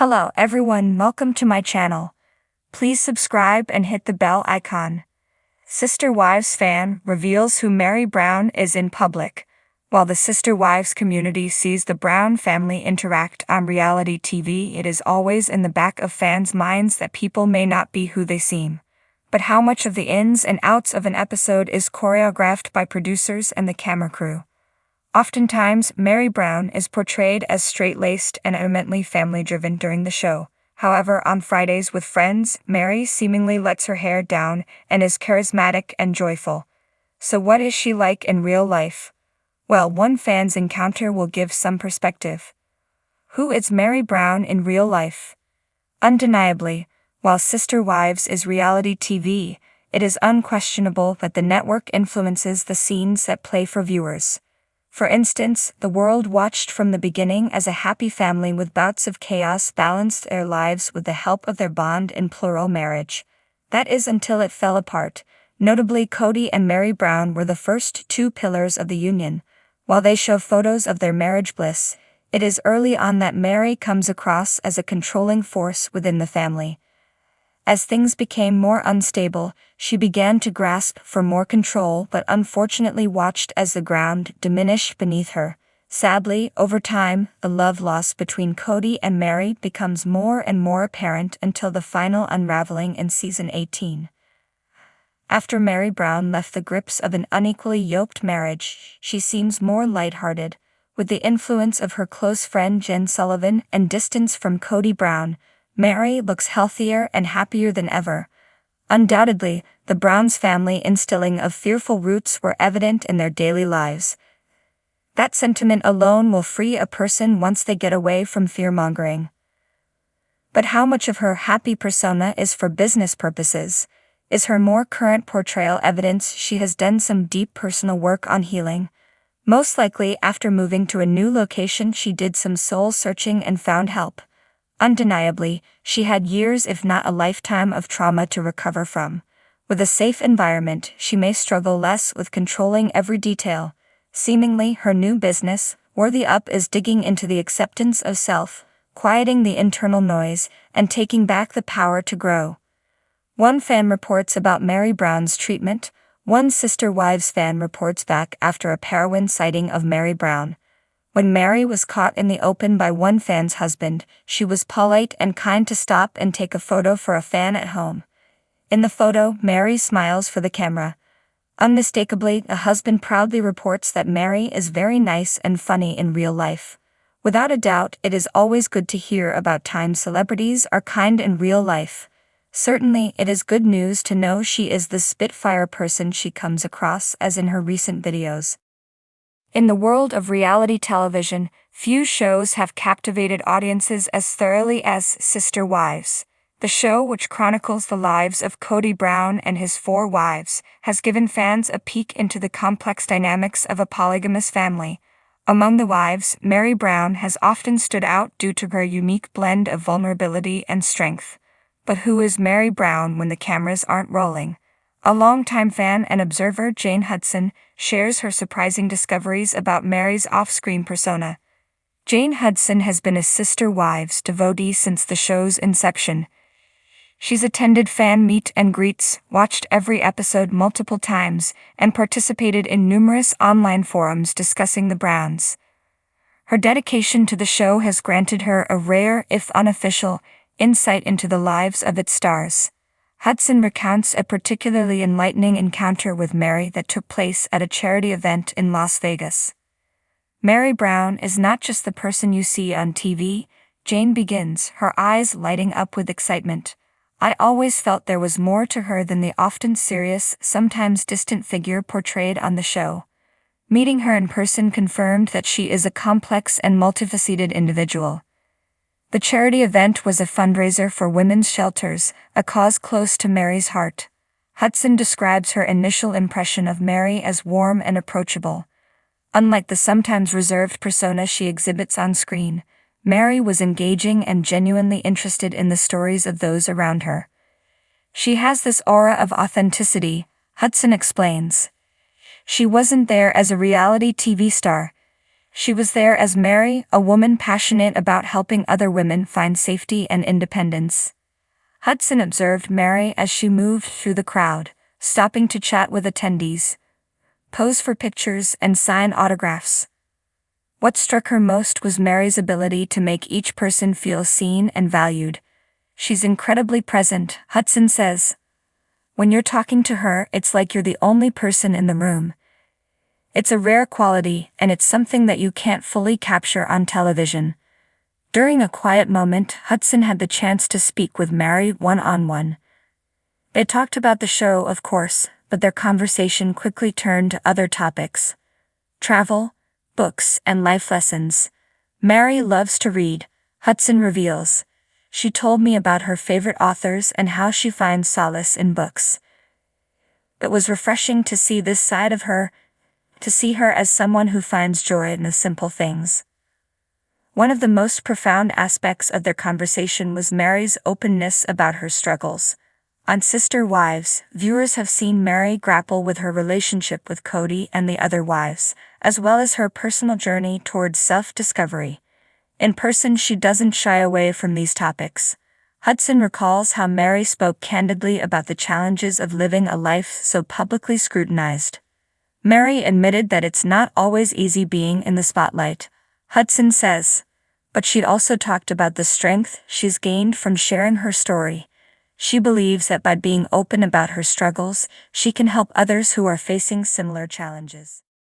Hello everyone, welcome to my channel. Please subscribe and hit the bell icon. Sister Wives fan reveals who Meri Brown is in public. While the Sister Wives community sees the Brown family interact on reality TV, it is always in the back of fans' minds that people may not be who they seem. But how much of the ins and outs of an episode is choreographed by producers and the camera crew? Oftentimes, Meri Brown is portrayed as straight-laced and eminently family-driven during the show. However, on Fridays with Friends, Meri seemingly lets her hair down and is charismatic and joyful. So what is she like in real life? Well, one fan's encounter will give some perspective. Who is Meri Brown in real life? Undeniably, while Sister Wives is reality TV, it is unquestionable that the network influences the scenes that play for viewers. For instance, the world watched from the beginning as a happy family with bouts of chaos balanced their lives with the help of their bond in plural marriage. That is until it fell apart. Notably, Cody and Meri Brown were the first two pillars of the union. While they show photos of their marriage bliss, it is early on that Meri comes across as a controlling force within the family. As things became more unstable, she began to grasp for more control but unfortunately watched as the ground diminished beneath her. Sadly, over time, the love loss between Cody and Meri becomes more and more apparent until the final unraveling in season 18. After Meri Brown left the grips of an unequally yoked marriage, she seems more lighthearted. With the influence of her close friend Jen Sullivan and distance from Cody Brown, Meri looks healthier and happier than ever. Undoubtedly, the Browns' family instilling of fearful roots were evident in their daily lives. That sentiment alone will free a person once they get away from fear-mongering. But how much of her happy persona is for business purposes? Is her more current portrayal evidence she has done some deep personal work on healing? Most likely, after moving to a new location, she did some soul-searching and found help. Undeniably, she had years if not a lifetime of trauma to recover from. With a safe environment, she may struggle less with controlling every detail. Seemingly, her new business, Worthy Up, is digging into the acceptance of self, quieting the internal noise, and taking back the power to grow. One fan reports about Meri Brown's treatment. One Sister Wives fan reports back after a Parowan sighting of Meri Brown. When Meri was caught in the open by one fan's husband, she was polite and kind to stop and take a photo for a fan at home. In the photo, Meri smiles for the camera. Unmistakably, a husband proudly reports that Meri is very nice and funny in real life. Without a doubt, it is always good to hear about times celebrities are kind in real life. Certainly, it is good news to know she is the spitfire person she comes across as in her recent videos. In the world of reality television, few shows have captivated audiences as thoroughly as Sister Wives. The show, which chronicles the lives of Cody Brown and his 4 wives, has given fans a peek into the complex dynamics of a polygamous family. Among the wives, Meri Brown has often stood out due to her unique blend of vulnerability and strength. But who is Meri Brown when the cameras aren't rolling? A longtime fan and observer, Jane Hudson, shares her surprising discoveries about Meri's off-screen persona. Jane Hudson has been a Sister Wives devotee since the show's inception. She's attended fan meet and greets, watched every episode multiple times, and participated in numerous online forums discussing the Browns. Her dedication to the show has granted her a rare, if unofficial, insight into the lives of its stars. Hudson recounts a particularly enlightening encounter with Meri that took place at a charity event in Las Vegas. Meri Brown is not just the person you see on TV, Jane begins, her eyes lighting up with excitement. I always felt there was more to her than the often serious, sometimes distant figure portrayed on the show. Meeting her in person confirmed that she is a complex and multifaceted individual. The charity event was a fundraiser for women's shelters, a cause close to Meri's heart. Hudson describes her initial impression of Meri as warm and approachable. Unlike the sometimes reserved persona she exhibits on screen, Meri was engaging and genuinely interested in the stories of those around her. She has this aura of authenticity, Hudson explains. She wasn't there as a reality TV star. She was there as Meri, a woman passionate about helping other women find safety and independence. Hudson observed Meri as she moved through the crowd, stopping to chat with attendees, pose for pictures, and sign autographs. What struck her most was Meri's ability to make each person feel seen and valued. She's incredibly present, Hudson says. When you're talking to her, it's like you're the only person in the room. It's a rare quality, and it's something that you can't fully capture on television. During a quiet moment, Hudson had the chance to speak with Meri one-on-one. They talked about the show, of course, but their conversation quickly turned to other topics. Travel, books, and life lessons. Meri loves to read, Hudson reveals. She told me about her favorite authors and how she finds solace in books. It was refreshing to see this side of her, to see her as someone who finds joy in the simple things. One of the most profound aspects of their conversation was Meri's openness about her struggles. On Sister Wives, viewers have seen Meri grapple with her relationship with Cody and the other wives, as well as her personal journey towards self-discovery. In person, she doesn't shy away from these topics. Hudson recalls how Meri spoke candidly about the challenges of living a life so publicly scrutinized. Meri admitted that it's not always easy being in the spotlight, Hudson says, but she'd also talked about the strength she's gained from sharing her story. She believes that by being open about her struggles, she can help others who are facing similar challenges.